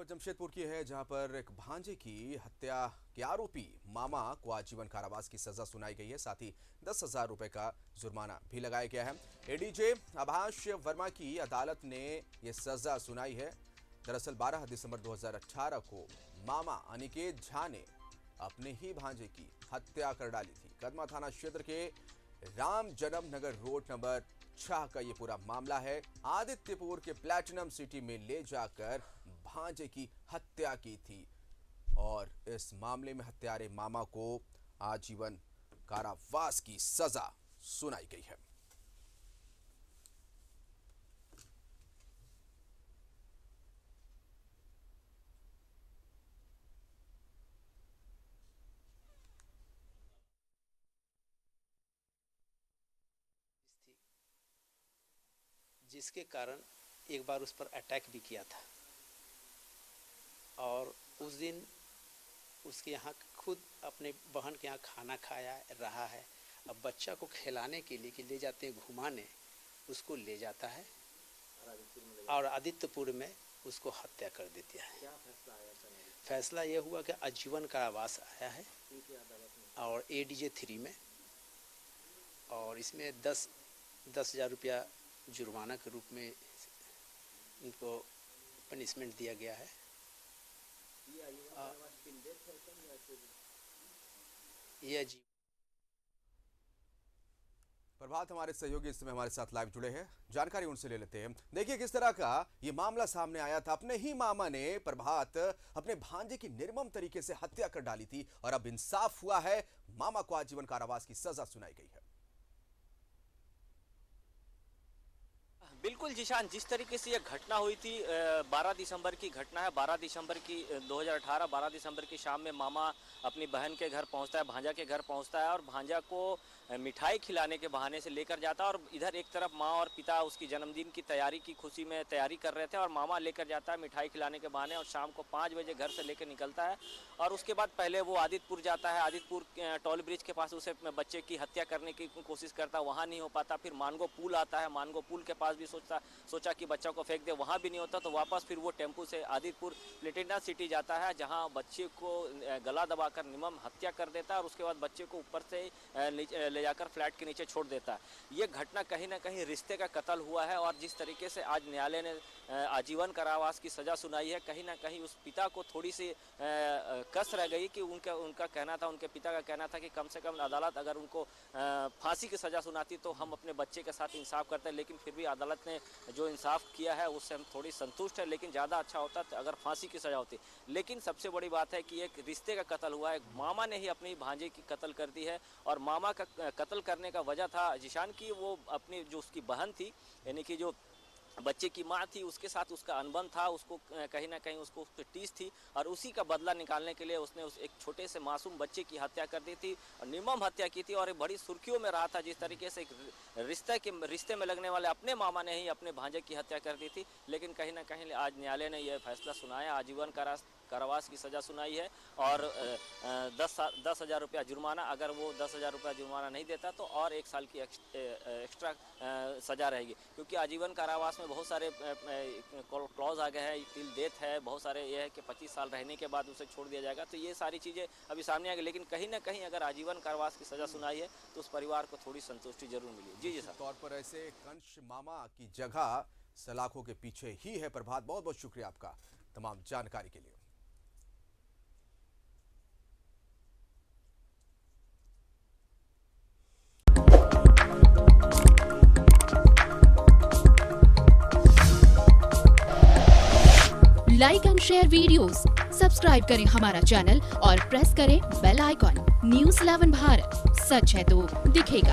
खबर जमशेदपुर की है, जहां पर एक भांजे की हत्या के आरोपी मामा को आजीवन कारावास की सजा सुनाई गई है। साथ ही 10,000 रुपए का जुर्माना भी लगाया गया है। एडीजे आभाष वर्मा की अदालत ने यह सजा सुनाई है। दरअसल 12 दिसंबर 2018 को मामा अनिकेत झा ने अपने ही भांजे की हत्या कर डाली थी। कदमा थाना क्षेत्र के राम जन्म नगर रोड नंबर 6 का ये पूरा मामला है। आदित्यपुर के प्लैटिनम सिटी में ले जाकर भांजे की हत्या की थी और इस मामले में हत्यारे मामा को आजीवन कारावास की सजा सुनाई गई है। जिसके कारण एक बार उस पर अटैक भी किया था और उस दिन उसके यहाँ खुद अपने बहन के यहाँ खाना खाया रहा है। अब बच्चा को खिलाने के लिए कि ले जाते हैं घुमाने, उसको ले जाता है और आदित्यपुर में उसको हत्या कर देती है। क्या फैसला आया सर? फैसला ये हुआ कि आजीवन कारावास आया है और एडीजे 3 में, और इसमें 10,000 रुपया जुर्माना के रूप में उनको पनिशमेंट दिया गया है। ये जी प्रभात हमारे सहयोगी इस समय हमारे साथ लाइव जुड़े हैं, जानकारी उनसे ले लेते हैं। देखिए किस तरह का ये मामला सामने आया था। अपने ही मामा ने प्रभात अपने भांजे की निर्मम तरीके से हत्या कर डाली थी और अब इंसाफ हुआ है। मामा को आजीवन कारावास की सजा सुनाई गई है। बिल्कुल जिशान, जिस तरीके से यह घटना हुई थी 12 दिसंबर की घटना है। 12 दिसंबर की 2018 12 दिसंबर की शाम में मामा अपनी बहन के घर पहुंचता है, भांजा के घर पहुंचता है और भांजा को मिठाई खिलाने के बहाने से लेकर जाता है। और इधर एक तरफ माँ और पिता उसकी जन्मदिन की तैयारी की खुशी में तैयारी कर रहे थे और मामा लेकर जाता है मिठाई खिलाने के बहाने और शाम को 5 बजे घर से लेकर निकलता है। और उसके बाद पहले वो आदित्यपुर जाता है। आदित्यपुर टोल ब्रिज के पास उसे बच्चे की हत्या करने की कोशिश करता है, वहाँ नहीं हो पाता। फिर मानगो पुल आता है, मानगो पुल के पास भी सोचा कि बच्चा को फेंक दे, वहाँ भी नहीं होता। तो वापस फिर वो टेम्पू से आदित्यपुर प्लेटिना सिटी जाता है, जहाँ बच्चे को गला दबाकर निर्मम हत्या कर देता है और उसके बाद बच्चे को ऊपर से ले जाकर फ्लैट के नीचे छोड़ देता है। ये घटना कहीं ना कहीं रिश्ते का कत्ल हुआ है और जिस तरीके से आज न्यायालय ने आजीवन कारावास की सजा सुनाई है, कहीं ना कहीं उस पिता को थोड़ी सी कस रह गई कि उनका कहना था, उनके पिता का कहना था कि कम से कम अदालत अगर उनको फांसी की सजा सुनाती तो हम अपने बच्चे के साथ इंसाफ करते। लेकिन फिर भी अदालत ने जो इंसाफ किया है उससे हम थोड़ी संतुष्ट है, लेकिन ज़्यादा अच्छा होता तो अगर फांसी की सजा होती। लेकिन सबसे बड़ी बात है कि एक रिश्ते का कत्ल हुआ है। मामा ने ही अपनी भांजे की कत्ल कर दी है और मामा का कत्ल करने का वजह था जिशान की वो अपनी जो उसकी बहन थी, यानी कि जो बच्चे की माँ थी, उसके साथ उसका अनबन था। उसको कहीं ना कहीं उसको टीस थी और उसी का बदला निकालने के लिए उसने एक छोटे से मासूम बच्चे की हत्या कर दी थी और निर्मम हत्या की थी। और एक बड़ी सुर्खियों में रहा था जिस तरीके से एक रिश्ते में लगने वाले अपने मामा ने ही अपने भांजे की हत्या कर दी थी। लेकिन कहीं ना कहीं आज न्यायालय ने यह फैसला सुनाया, आजीवन कारावास की सजा सुनाई है और 10,000 रुपया जुर्माना। अगर वो 10,000 रुपया जुर्माना नहीं देता तो और 1 साल की एक्स्ट्रा सजा रहेगी, क्योंकि आजीवन कारावास में बहुत सारे क्लॉज आ गए हैं, टिल डेथ है, बहुत सारे ये है कि 25 साल रहने के बाद उसे छोड़ दिया जाएगा। तो ये सारी चीज़ें अभी सामने आ गई। लेकिन कहीं ना कहीं अगर आजीवन कारावास की सजा सुनाई है तो उस परिवार को थोड़ी संतुष्टि जरूर मिली। जी सर। तौर पर ऐसे कंश मामा की जगह सलाखों के पीछे ही है। प्रभात, बहुत बहुत शुक्रिया आपका तमाम जानकारी के लिए। Like and share videos, subscribe करें हमारा चैनल और प्रेस करें बेल आइकॉन। न्यूज़ 11 भारत, सच है तो दिखेगा।